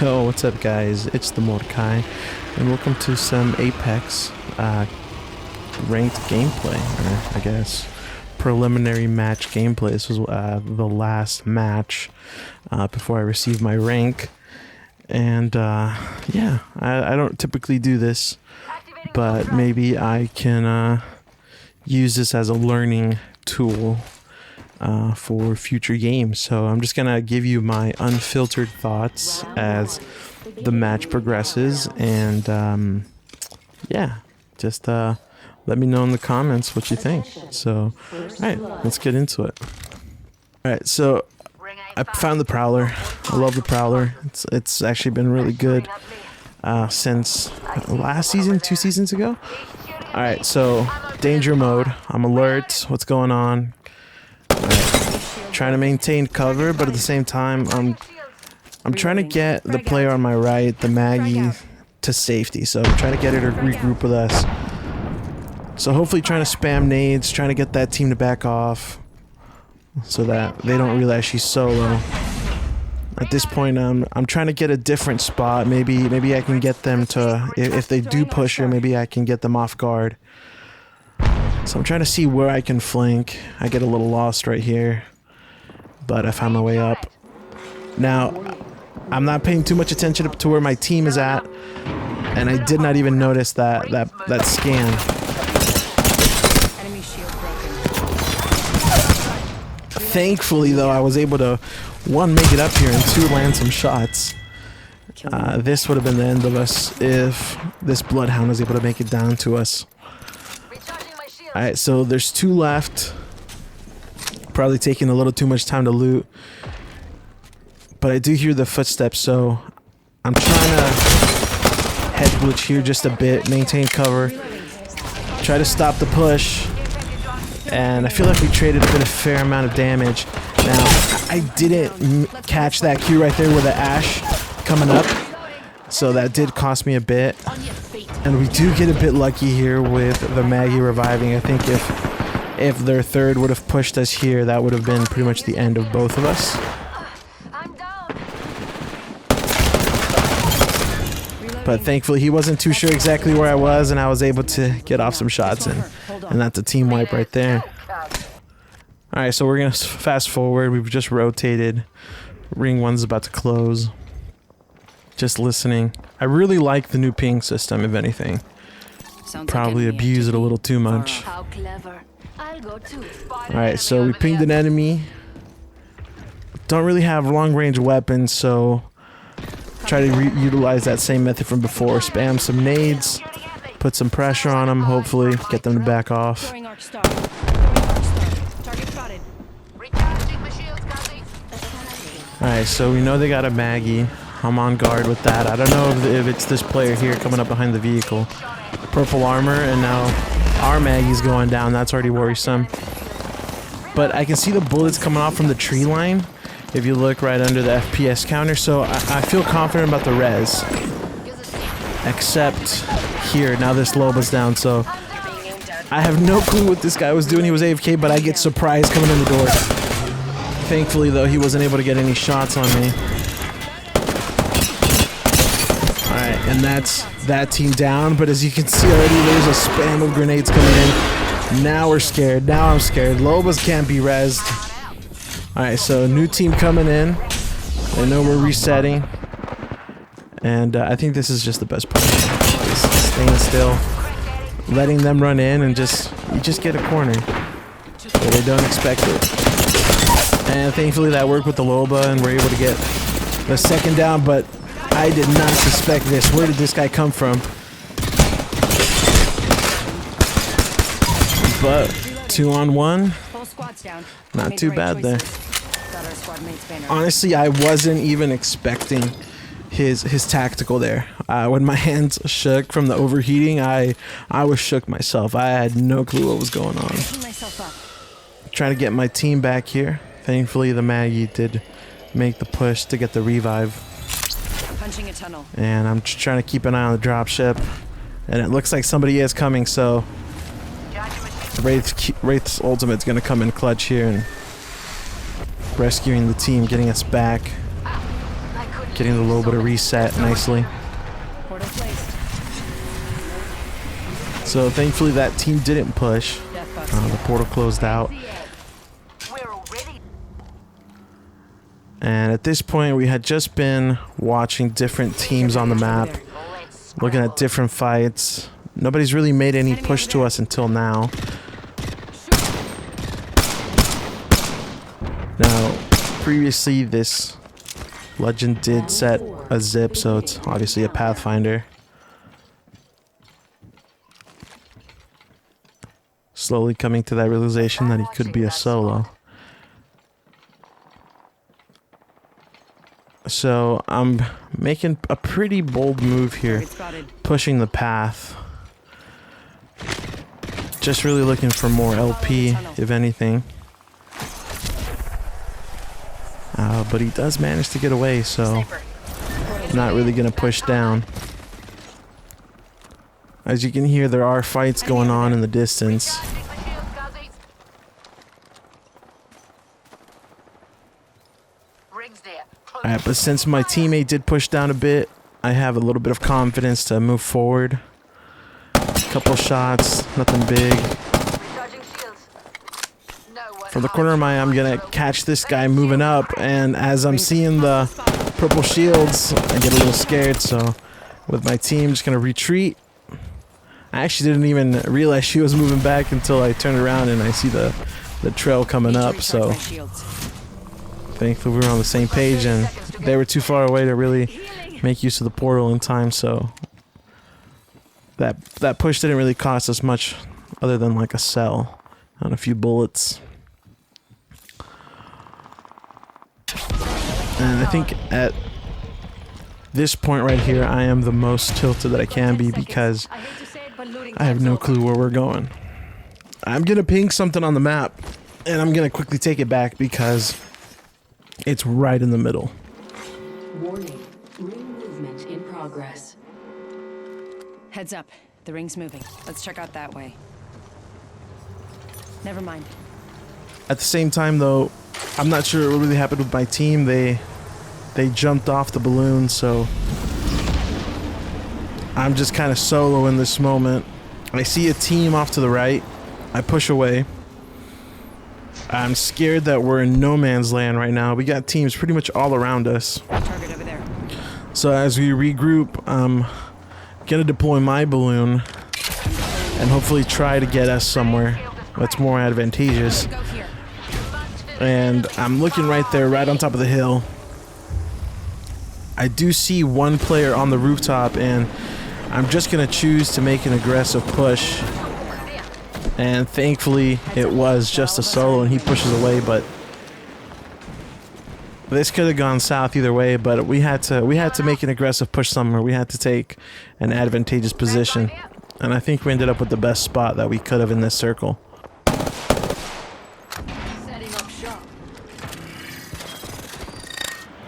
Yo, what's up guys? It's the Mordecai, and welcome to some Apex ranked gameplay, or I guess preliminary match gameplay. This was the last match before I received my rank, and yeah, I don't typically do this, but maybe I can use this as a learning tool for future games. So I'm just gonna give you my unfiltered thoughts as the match progresses, and yeah, just let me know in the comments what you think. So alright, let's get into it. Alright, so I found the Prowler. I love the Prowler. It's actually been really good since last season, 2 seasons ago. Alright, so danger mode. I'm alert. What's going on? Trying to maintain cover, but at the same time I'm trying to get the player on my right, the Maggie, to safety. So I'm trying to get her to regroup with us. So hopefully trying to spam nades, trying to get that team to back off so that they don't realize she's solo. At this point, I'm trying to get a different spot. Maybe I can get them to, if they do push her, maybe I can get them off guard. So I'm trying to see where I can flank. I get a little lost right here, but I found my way up. Now, I'm not paying too much attention to where my team is at, and I did not even notice that scan. Thankfully, though, I was able to, 1, make it up here, and 2, land some shots. This would have been the end of us if this Bloodhound was able to make it down to us. Alright, so there's 2 left. Probably taking a little too much time to loot. But I do hear the footsteps, so I'm trying to head glitch here just a bit, maintain cover, try to stop the push. And I feel like we traded a fair amount of damage. Now, I didn't catch that cue right there with the Ash coming up, so that did cost me a bit. And we do get a bit lucky here with the Maggie reviving. I think if their third would have pushed us here, that would have been pretty much the end of both of us. But thankfully he wasn't too sure exactly where I was, and I was able to get off some shots, and that's a team wipe right there. Alright, so we're gonna fast forward. We've just rotated. Ring 1's about to close. Just listening. I really like the new ping system, if anything. Probably abuse it a little too much. Alright, so we pinged an enemy. Don't really have long range weapons, so try to utilize that same method from before. Spam some nades, put some pressure on them, hopefully get them to back off. Alright, so we know they got a Maggie. I'm on guard with that. I don't know if it's this player here coming up behind the vehicle. Purple armor, and now our Maggie's going down. That's already worrisome. But I can see the bullets coming off from the tree line if you look right under the FPS counter, so I feel confident about the res. Except here, now this Loba's down, so I have no clue what this guy was doing. He was AFK, but I get surprised coming in the door. Thankfully, though, he wasn't able to get any shots on me. Alright, and that's that team down, but as you can see already, there's a spam of grenades coming in. Now we're scared. Now I'm scared. Lobas can't be rezzed. Alright, so new team coming in. They know we're resetting. And I think this is just the best part. Just staying still. Letting them run in, and you just get a corner where they don't expect it. And thankfully that worked with the Loba, and we're able to get the second down, but I did not suspect this. Where did this guy come from? But 2-on-1, not too bad there. Honestly, I wasn't even expecting his tactical there. When my hands shook from the overheating, I was shook myself. I had no clue what was going on. Trying to get my team back here. Thankfully, the Maggie did make the push to get the revive. And I'm trying to keep an eye on the dropship. And it looks like somebody is coming, so Wraith's ultimate's gonna come in clutch here and rescuing the team, getting us back. getting a little bit of reset nicely. Portal placed. So thankfully that team didn't push. The portal closed out. And at this point we had just been watching different teams on the map, looking at different fights. Nobody's really made any push to us until now. Now, previously this legend did set a zip, so it's obviously a Pathfinder. Slowly coming to that realization that he could be a solo. So I'm making a pretty bold move here, pushing the path. Just really looking for more LP, if anything. But he does manage to get away, so not really gonna push down. As you can hear, there are fights going on in the distance. Alright, but since my teammate did push down a bit, I have a little bit of confidence to move forward. Couple shots, nothing big. From the corner of my eye, I'm gonna catch this guy moving up, and as I'm seeing the purple shields, I get a little scared, so with my team, just gonna retreat. I actually didn't even realize she was moving back until I turned around and I see the trail coming up, so thankfully we were on the same page and they were too far away to really make use of the portal in time, so that push didn't really cost us much other than like a cell and a few bullets. And I think at this point right here I am the most tilted that I can be because I have no clue where we're going. I'm gonna ping something on the map and I'm gonna quickly take it back because it's right in the middle. Warning, ring movement in progress. Heads up, the ring's moving. Let's check out that way. Never mind. At the same time though, I'm not sure what really happened with my team. They jumped off the balloon, so I'm just kind of solo in this moment. I see a team off to the right. I push away. I'm scared that we're in no man's land right now. We got teams pretty much all around us. Target over there. So as we regroup, I'm gonna deploy my balloon and hopefully try to get us somewhere that's more advantageous. Go here. And I'm looking right there, right on top of the hill. I do see one player on the rooftop, and I'm just gonna choose to make an aggressive push. And thankfully it was just a solo and he pushes away, but this could have gone south either way, but we had to make an aggressive push somewhere. We had to take an advantageous position. And I think we ended up with the best spot that we could have in this circle.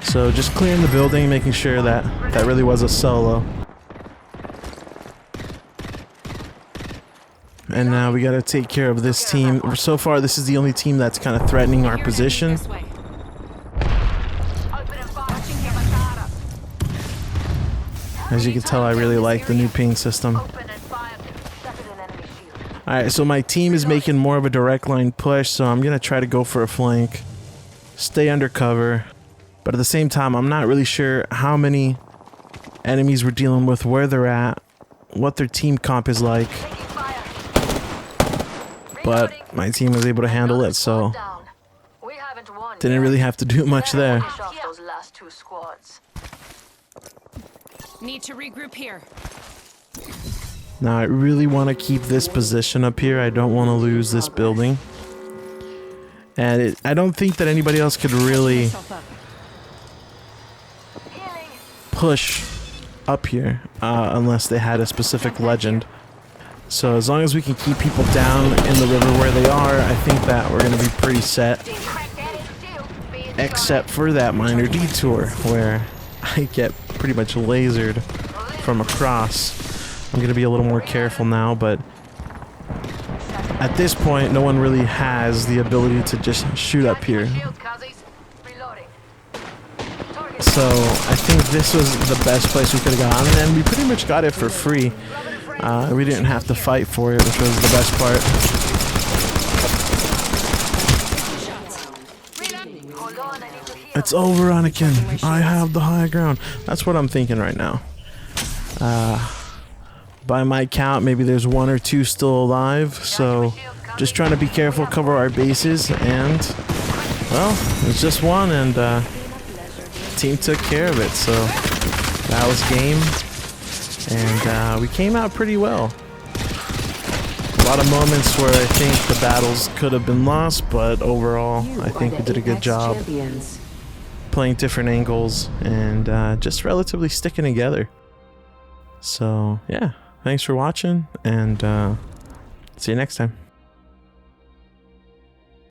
So just clearing the building, making sure that that really was a solo. And now we gotta take care of this team. So far, this is the only team that's kind of threatening our position. As you can tell, I really like the new ping system. Alright, so my team is making more of a direct line push, so I'm gonna try to go for a flank. Stay under cover. But at the same time, I'm not really sure how many enemies we're dealing with, where they're at, what their team comp is like. But my team was able to handle it, so didn't really have to do much there. Need to regroup here. Now I really want to keep this position up here. I don't want to lose this building. And I don't think that anybody else could really push up here unless they had a specific legend. So as long as we can keep people down in the river where they are, I think that we're going to be pretty set. Except for that minor detour where I get pretty much lasered from across. I'm going to be a little more careful now, but at this point no one really has the ability to just shoot up here. So I think this was the best place we could have gotten, and we pretty much got it for free. We didn't have to fight for it, which was the best part. It's over, Anakin. I have the high ground. That's what I'm thinking right now. By my count, maybe there's 1 or 2 still alive, so just trying to be careful, cover our bases, and, well, it's just one, and team took care of it, so that was game, and we came out pretty well. A lot of moments where I think the battles could have been lost, but overall, I think we did a good job playing different angles and just relatively sticking together. So, yeah, thanks for watching, and see you next time.